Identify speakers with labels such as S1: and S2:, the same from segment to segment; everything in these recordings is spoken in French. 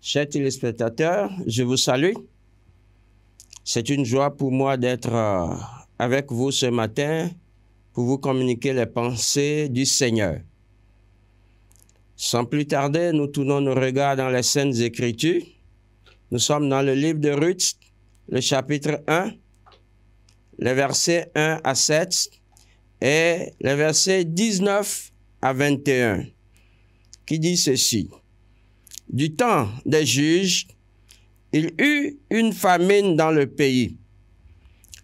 S1: Chers téléspectateurs, je vous salue. C'est une joie pour moi d'être avec vous ce matin pour vous communiquer les pensées du Seigneur. Sans plus tarder, nous tournons nos regards dans les Saintes Écritures. Nous sommes dans le livre de Ruth, le chapitre 1, les versets 1 à 7 et les versets 19 à 21, qui dit ceci. Du temps des juges, il eut une famine dans le pays.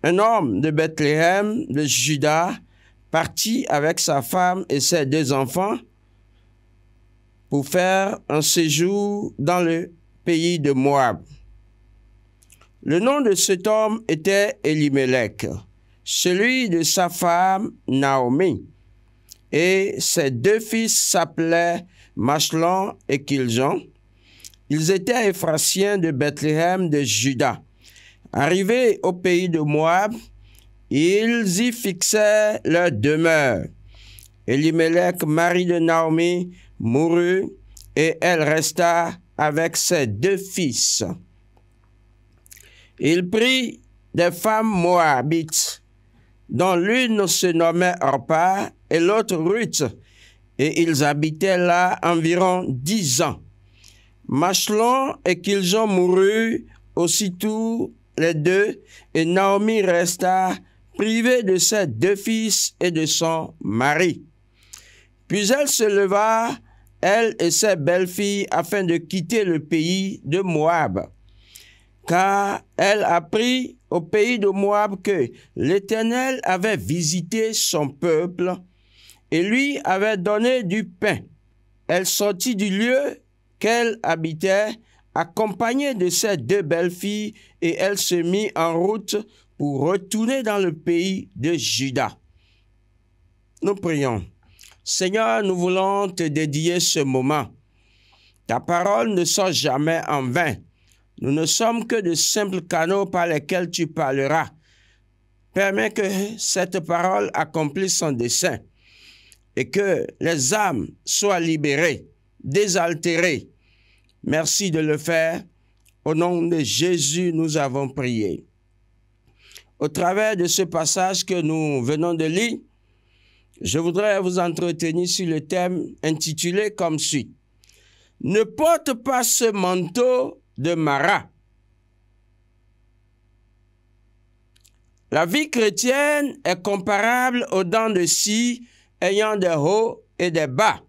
S1: Un homme de Bethléem, de Juda, partit avec sa femme et ses 2 enfants pour faire un séjour dans le pays de Moab. Le nom de cet homme était Elimelech, celui de sa femme Naomi, et ses 2 fils s'appelaient Machlon et Kiljon. Ils étaient Éphratiens de Bethléem de Juda. Arrivés au pays de Moab, ils y fixaient leur demeure. Elimelech, mari de Naomi, mourut et elle resta avec ses 2 fils. Il prit des femmes moabites, dont l'une se nommait Orpa et l'autre Ruth, et ils habitaient là environ 10 ans. Machlon et Kiljon moururent aussitôt les 2, et Naomi resta privée de ses 2 fils et de son mari. Puis elle se leva, elle et ses belles-filles, afin de quitter le pays de Moab, car elle apprit au pays de Moab que l'Éternel avait visité son peuple et lui avait donné du pain. Elle sortit du lieu qu'elle habitait, accompagnée de ses 2 belles-filles, et elle se mit en route pour retourner dans le pays de Juda. Nous prions. Seigneur, nous voulons te dédier ce moment. Ta parole ne sort jamais en vain. Nous ne sommes que de simples canaux par lesquels tu parleras. Permets que cette parole accomplisse son dessein et que les âmes soient libérées, désaltérées. Merci de le faire. Au nom de Jésus, nous avons prié. Au travers de ce passage que nous venons de lire, je voudrais vous entretenir sur le thème intitulé comme suit. Ne porte pas ce manteau de Mara. La vie chrétienne est comparable aux dents de scie ayant des hauts et des bas.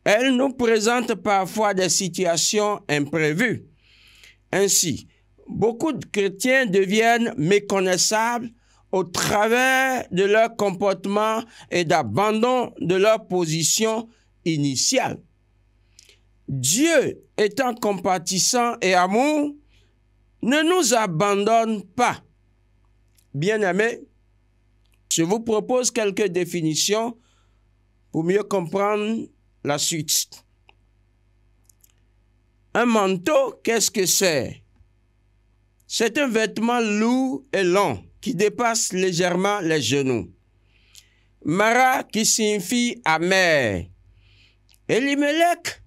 S1: Elle nous présente parfois des situations imprévues. Ainsi, beaucoup de chrétiens deviennent méconnaissables au travers de leur comportement et d'abandon de leur position initiale. Dieu, étant compatissant et amour, ne nous abandonne pas. Bien-aimés, je vous propose quelques définitions pour mieux comprendre la suite. Un manteau, qu'est-ce que c'est? C'est un vêtement lourd et long qui dépasse légèrement les genoux. Mara, qui signifie amer. Elimelech,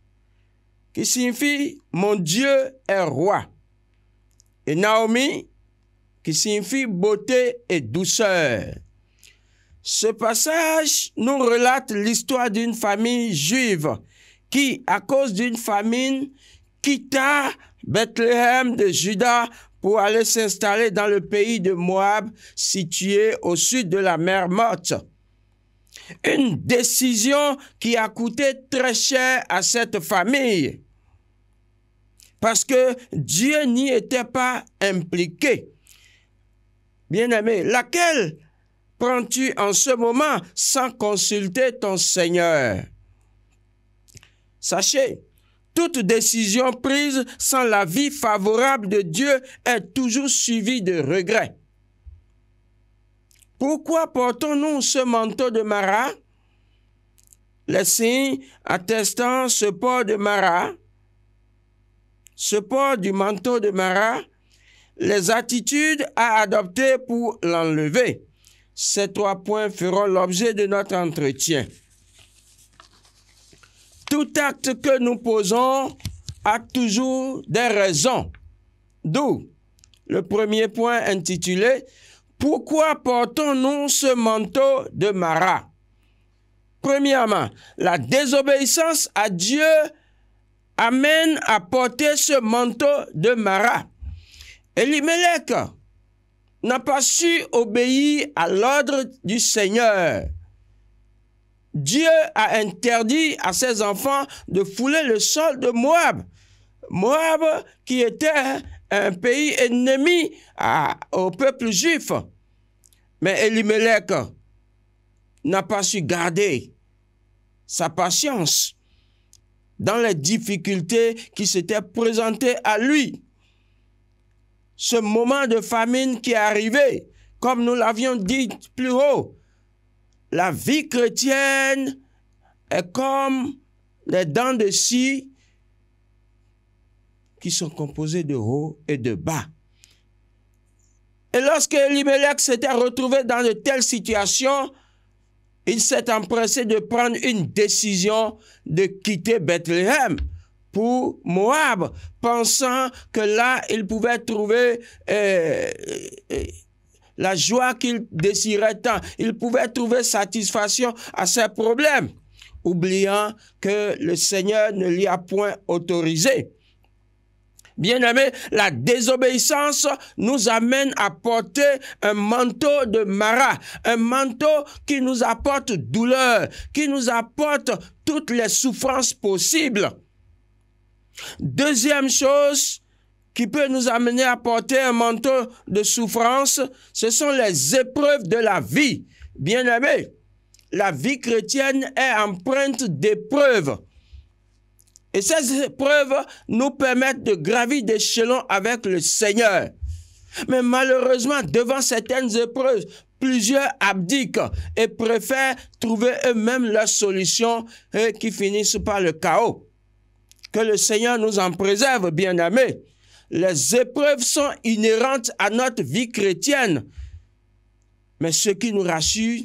S1: qui signifie mon Dieu est roi. Et Naomi, qui signifie beauté et douceur. Ce passage nous relate l'histoire d'une famille juive qui, à cause d'une famine, quitta Bethléem de Juda pour aller s'installer dans le pays de Moab, situé au sud de la mer Morte. Une décision qui a coûté très cher à cette famille, parce que Dieu n'y était pas impliqué. Bien-aimé, laquelle prends-tu en ce moment sans consulter ton Seigneur? Sachez, toute décision prise sans l'avis favorable de Dieu est toujours suivie de regrets. Pourquoi portons-nous ce manteau de Mara? Les signes attestant ce port de Mara, ce port du manteau de Mara, les attitudes à adopter pour l'enlever. Ces 3 points feront l'objet de notre entretien. Tout acte que nous posons a toujours des raisons. D'où le premier point intitulé « Pourquoi portons-nous ce manteau de Mara ?» Premièrement, la désobéissance à Dieu amène à porter ce manteau de Mara. Elimelech n'a pas su obéir à l'ordre du Seigneur. Dieu a interdit à ses enfants de fouler le sol de Moab. Moab qui était un pays ennemi au peuple juif. Mais Elimelech n'a pas su garder sa patience dans les difficultés qui s'étaient présentées à lui. Ce moment de famine qui est arrivé, comme nous l'avions dit plus haut, la vie chrétienne est comme les dents de scie qui sont composées de haut et de bas. Et lorsque Elimelech s'était retrouvé dans de telles situations, il s'est empressé de prendre une décision de quitter Bethléem pour Moab, pensant que là, il pouvait trouver la joie qu'il désirait tant. Il pouvait trouver satisfaction à ses problèmes, oubliant que le Seigneur ne l'y a point autorisé. Bien-aimés, la désobéissance nous amène à porter un manteau de Mara, un manteau qui nous apporte douleur, qui nous apporte toutes les souffrances possibles. Deuxième chose qui peut nous amener à porter un manteau de souffrance, ce sont les épreuves de la vie. Bien-aimés, la vie chrétienne est empreinte d'épreuves. Et ces épreuves nous permettent de gravir d'échelons avec le Seigneur. Mais malheureusement, devant certaines épreuves, plusieurs abdiquent et préfèrent trouver eux-mêmes leur solution qui finissent par le chaos. Que le Seigneur nous en préserve, bien-aimés. Les épreuves sont inhérentes à notre vie chrétienne. Mais ce qui nous rassure,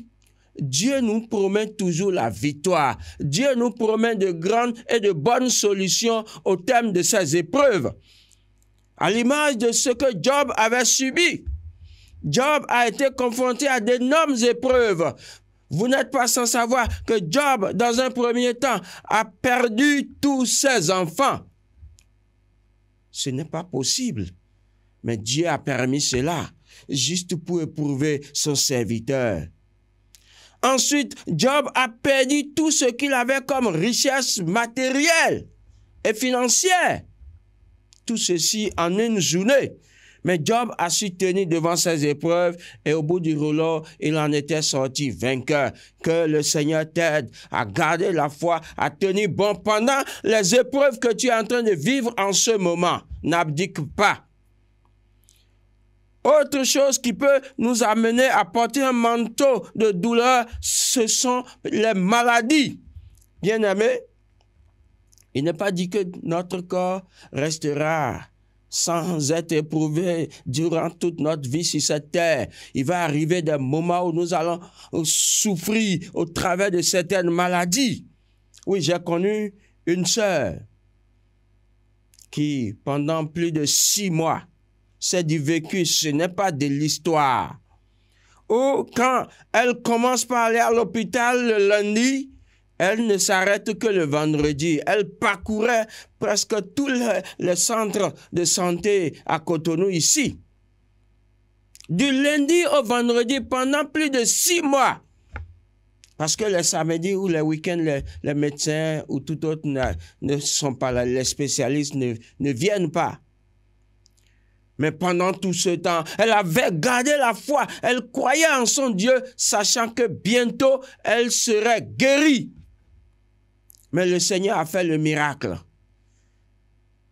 S1: Dieu nous promet toujours la victoire. Dieu nous promet de grandes et de bonnes solutions au terme de ces épreuves. À l'image de ce que Job avait subi. Job a été confronté à d'énormes épreuves. Vous n'êtes pas sans savoir que Job, dans un premier temps, a perdu tous ses enfants. Ce n'est pas possible. Mais Dieu a permis cela, juste pour éprouver son serviteur. Ensuite, Job a perdu tout ce qu'il avait comme richesse matérielle et financière. Tout ceci en une journée. Mais Job a su tenir devant ces épreuves et au bout du rouleau, il en était sorti vainqueur. Que le Seigneur t'aide à garder la foi, à tenir bon pendant les épreuves que tu es en train de vivre en ce moment. N'abdique pas. Autre chose qui peut nous amener à porter un manteau de douleur, ce sont les maladies. Bien-aimés, il n'est pas dit que notre corps restera sans être éprouvé durant toute notre vie sur cette terre. Il va arriver des moments où nous allons souffrir au travers de certaines maladies. Oui, j'ai connu une sœur qui, pendant plus de 6 mois, c'est du vécu, ce n'est pas de l'histoire. Ou quand elle commence par aller à l'hôpital le lundi, elle ne s'arrête que le vendredi. Elle parcourait presque tous les centres de santé à Cotonou ici. Du lundi au vendredi pendant plus de 6 mois. Parce que les samedis ou les week-ends, les médecins ou tout autre ne sont pas là, les spécialistes ne viennent pas. Mais pendant tout ce temps, elle avait gardé la foi. Elle croyait en son Dieu, sachant que bientôt, elle serait guérie. Mais le Seigneur a fait le miracle.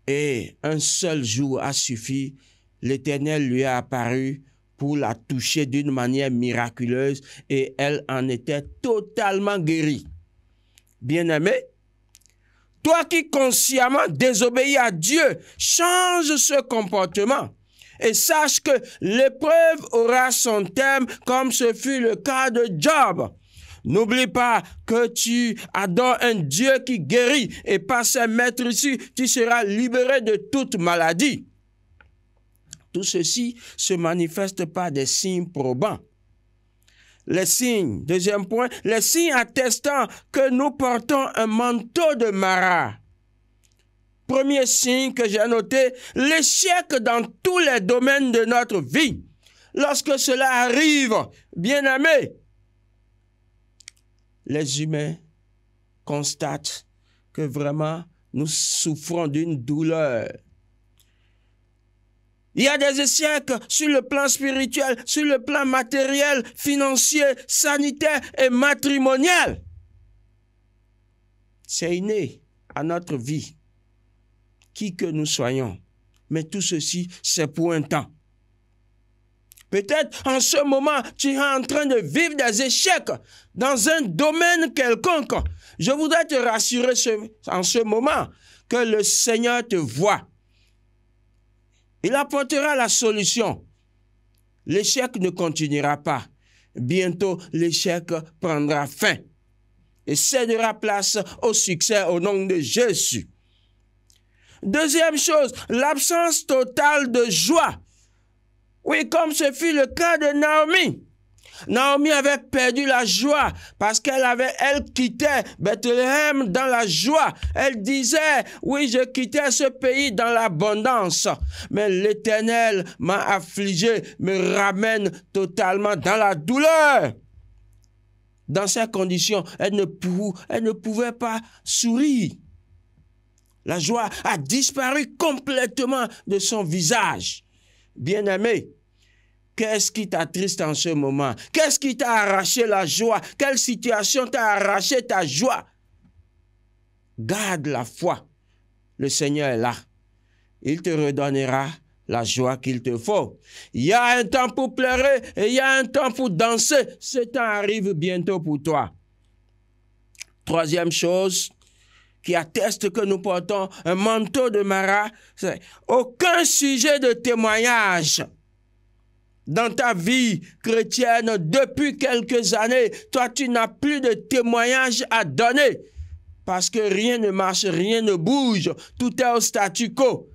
S1: Et un seul jour a suffi. L'Éternel lui a apparu pour la toucher d'une manière miraculeuse et elle en était totalement guérie. Bien-aimé, toi qui consciemment désobéis à Dieu, change ce comportement et sache que l'épreuve aura son terme comme ce fut le cas de Job. N'oublie pas que tu adores un Dieu qui guérit et par ses maîtres ici, tu seras libéré de toute maladie. Tout ceci se manifeste par des signes probants. Les signes, deuxième point, les signes attestant que nous portons un manteau de Mara. Premier signe que j'ai noté, l'échec dans tous les domaines de notre vie. Lorsque cela arrive, bien-aimés, les humains constatent que vraiment nous souffrons d'une douleur. Il y a des échecs sur le plan spirituel, sur le plan matériel, financier, sanitaire et matrimonial. C'est inné à notre vie, qui que nous soyons. Mais tout ceci, c'est pour un temps. Peut-être en ce moment, tu es en train de vivre des échecs dans un domaine quelconque. Je voudrais te rassurer en ce moment que le Seigneur te voit. Il apportera la solution. L'échec ne continuera pas. Bientôt, l'échec prendra fin et cédera place au succès au nom de Jésus. Deuxième chose, l'absence totale de joie. Oui, comme ce fut le cas de Naomi. Naomi avait perdu la joie parce elle quittait Bethléem dans la joie. Elle disait, oui, je quittais ce pays dans l'abondance, mais l'Éternel m'a affligé, me ramène totalement dans la douleur. Dans ces conditions, elle ne pouvait pas sourire. La joie a disparu complètement de son visage. Bien-aimé, qu'est-ce qui t'attriste en ce moment? Qu'est-ce qui t'a arraché la joie? Quelle situation t'a arraché ta joie? Garde la foi. Le Seigneur est là. Il te redonnera la joie qu'il te faut. Il y a un temps pour pleurer et il y a un temps pour danser. Ce temps arrive bientôt pour toi. Troisième chose qui atteste que nous portons un manteau de Mara, c'est aucun sujet de témoignage. Dans ta vie chrétienne, depuis quelques années, toi, tu n'as plus de témoignage à donner parce que rien ne marche, rien ne bouge, tout est au statu quo.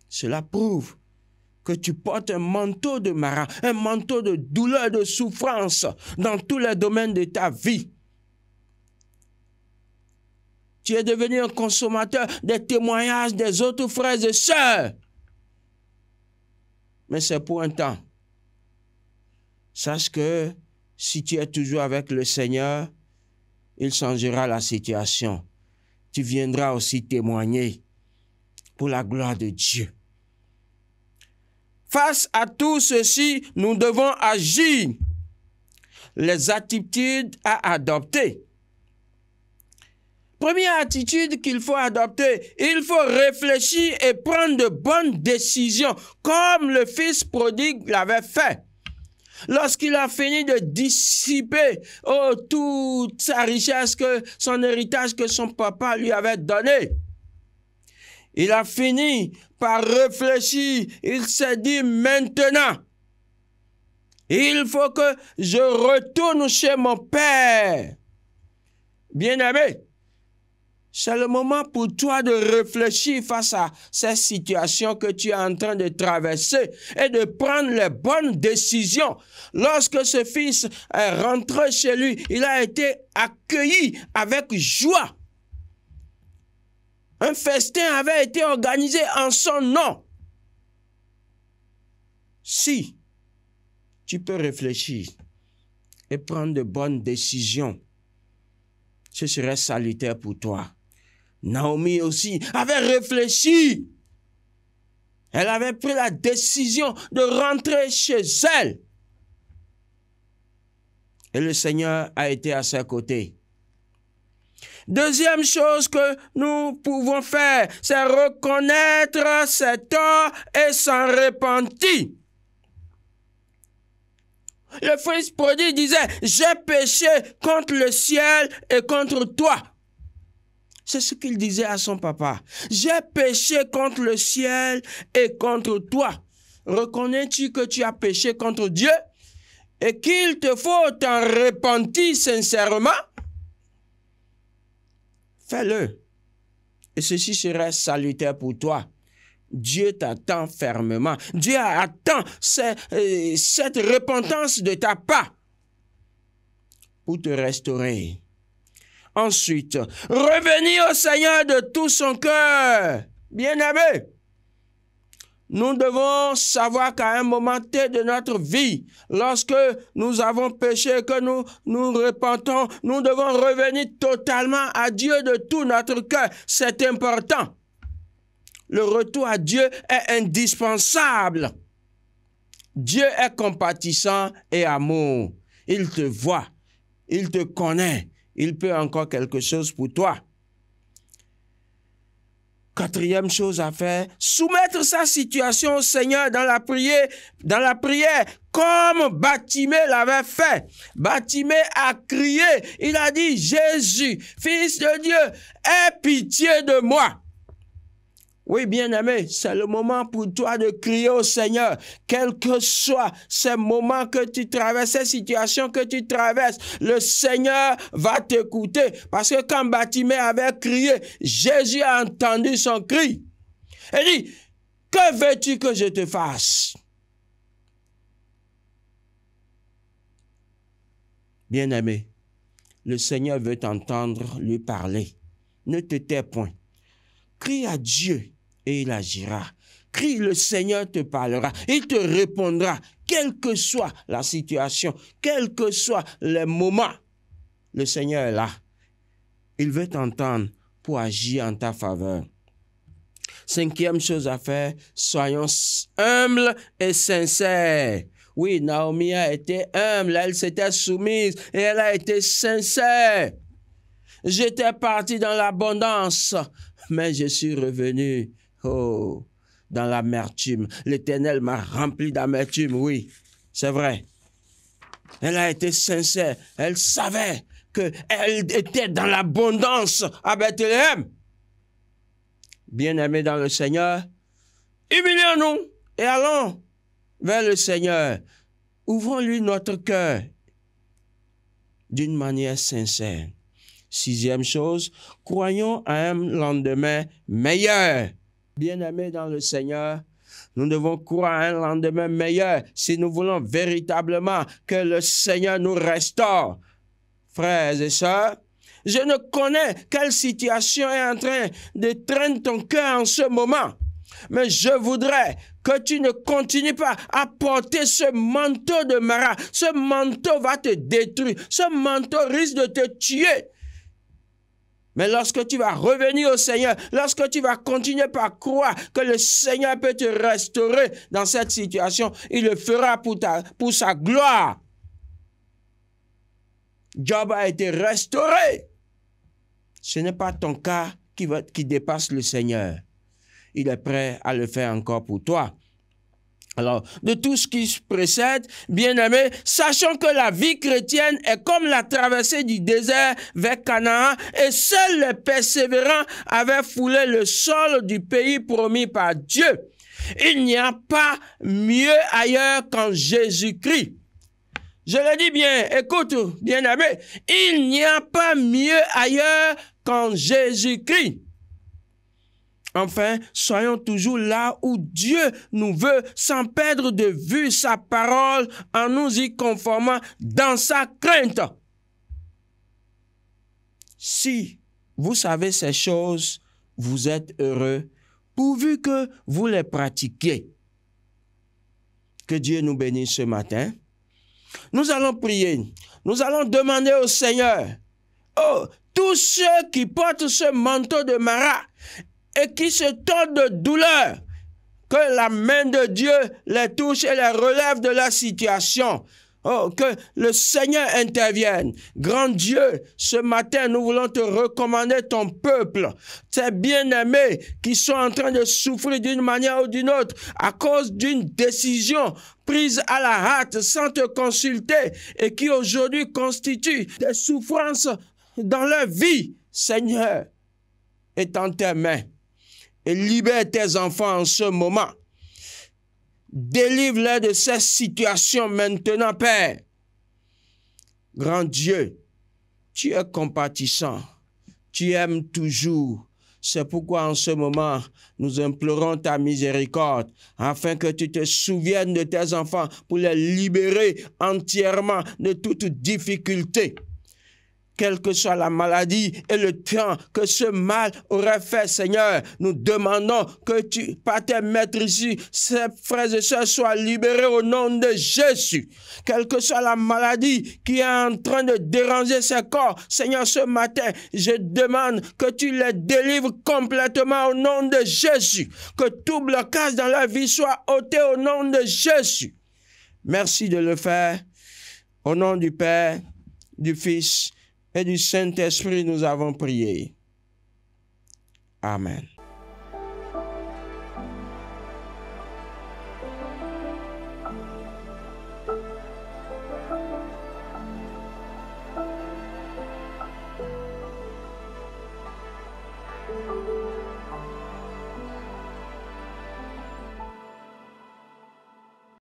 S1: Cela prouve que tu portes un manteau de Mara, un manteau de douleur, de souffrance dans tous les domaines de ta vie. Tu es devenu un consommateur des témoignages des autres frères et sœurs. Mais c'est pour un temps. Sache que si tu es toujours avec le Seigneur, il changera la situation. Tu viendras aussi témoigner pour la gloire de Dieu. Face à tout ceci, nous devons agir. Les attitudes à adopter. Première attitude qu'il faut adopter, il faut réfléchir et prendre de bonnes décisions, comme le fils prodigue l'avait fait. Lorsqu'il a fini de dissiper toute sa richesse, son héritage que son papa lui avait donné, il a fini par réfléchir. Il s'est dit maintenant, il faut que je retourne chez mon père. Bien-aimé, c'est le moment pour toi de réfléchir face à cette situation que tu es en train de traverser et de prendre les bonnes décisions. Lorsque ce fils est rentré chez lui, il a été accueilli avec joie. Un festin avait été organisé en son nom. Si tu peux réfléchir et prendre de bonnes décisions, ce serait salutaire pour toi. Naomi aussi avait réfléchi. Elle avait pris la décision de rentrer chez elle. Et le Seigneur a été à ses côtés. Deuxième chose que nous pouvons faire, c'est reconnaître ses torts et s'en repentir. Le fils prodigue disait, j'ai péché contre le ciel et contre toi. C'est ce qu'il disait à son papa. J'ai péché contre le ciel et contre toi. Reconnais-tu que tu as péché contre Dieu? et qu'il te faut t'en repentir sincèrement, fais-le. Et ceci serait salutaire pour toi. Dieu t'attend fermement. Dieu attend cette repentance de ta part pour te restaurer. Ensuite, revenir au Seigneur de tout son cœur. Bien-aimé, nous devons savoir qu'à un moment T de notre vie, lorsque nous avons péché, que nous nous repentons, nous devons revenir totalement à Dieu de tout notre cœur. C'est important. Le retour à Dieu est indispensable. Dieu est compatissant et amour. Il te voit, il te connaît, il peut encore quelque chose pour toi. Quatrième chose à faire, soumettre sa situation au Seigneur dans la prière, comme Bartimée l'avait fait. Bartimée a crié, il a dit, Jésus, Fils de Dieu, aie pitié de moi. Oui, bien-aimé, c'est le moment pour toi de crier au Seigneur, quels que soient ces moments que tu traverses, ces situations que tu traverses, le Seigneur va t'écouter. Parce que quand Bartimée avait crié, Jésus a entendu son cri. Il dit, que veux-tu que je te fasse? Bien-aimé, le Seigneur veut t'entendre lui parler. Ne te tais point. Crie à Dieu et il agira. Crie, le Seigneur te parlera. Il te répondra, quelle que soit la situation, quels que soient les moments. Le Seigneur est là. Il veut t'entendre pour agir en ta faveur. Cinquième chose à faire, soyons humbles et sincères. Oui, Naomi a été humble, elle s'était soumise et elle a été sincère. J'étais parti dans l'abondance, mais je suis revenu, dans l'amertume. L'Éternel m'a rempli d'amertume, oui, c'est vrai. Elle a été sincère, elle savait qu'elle était dans l'abondance à Bethléem. Bien-aimés dans le Seigneur, humilions-nous et allons vers le Seigneur. Ouvrons-lui notre cœur d'une manière sincère. Sixième chose, croyons à un lendemain meilleur. Bien-aimés dans le Seigneur, nous devons croire à un lendemain meilleur si nous voulons véritablement que le Seigneur nous restaure. Frères et sœurs, je ne connais quelle situation est en train de traîner ton cœur en ce moment. Mais je voudrais que tu ne continues pas à porter ce manteau de Mara. Ce manteau va te détruire. Ce manteau risque de te tuer. Mais lorsque tu vas revenir au Seigneur, lorsque tu vas continuer par croire que le Seigneur peut te restaurer dans cette situation, il le fera pour sa gloire. Job a été restauré. Ce n'est pas ton cas qui dépasse le Seigneur. Il est prêt à le faire encore pour toi. Alors, de tout ce qui précède, bien-aimés, sachons que la vie chrétienne est comme la traversée du désert vers Canaan et seuls les persévérants avaient foulé le sol du pays promis par Dieu. Il n'y a pas mieux ailleurs qu'en Jésus-Christ. Je le dis bien, écoute, bien-aimé, il n'y a pas mieux ailleurs qu'en Jésus-Christ. Enfin, soyons toujours là où Dieu nous veut sans perdre de vue sa parole en nous y conformant dans sa crainte. Si vous savez ces choses, vous êtes heureux, pourvu que vous les pratiquiez. Que Dieu nous bénisse ce matin. Nous allons prier. Nous allons demander au Seigneur, tous ceux qui portent ce manteau de Mara et qui se tordent de douleur, que la main de Dieu les touche et les relève de la situation. Que le Seigneur intervienne. Grand Dieu, ce matin, nous voulons te recommander ton peuple, tes bien-aimés qui sont en train de souffrir d'une manière ou d'une autre à cause d'une décision prise à la hâte sans te consulter et qui aujourd'hui constitue des souffrances dans leur vie. Seigneur, étends tes mains et libère tes enfants en ce moment. Délivre-les de cette situation maintenant, Père. Grand Dieu, tu es compatissant, tu aimes toujours. C'est pourquoi en ce moment, nous implorons ta miséricorde afin que tu te souviennes de tes enfants pour les libérer entièrement de toute difficulté. Quelle que soit la maladie et le temps que ce mal aurait fait, Seigneur, nous demandons que tu, par tes maîtres ici, ces frères et sœurs soient libérés au nom de Jésus. Quelle que soit la maladie qui est en train de déranger ces corps, Seigneur, ce matin, je demande que tu les délivres complètement au nom de Jésus. Que tout blocage dans leur vie soit ôté au nom de Jésus. Merci de le faire. Au nom du Père, du Fils et du Saint-Esprit, nous avons prié. Amen.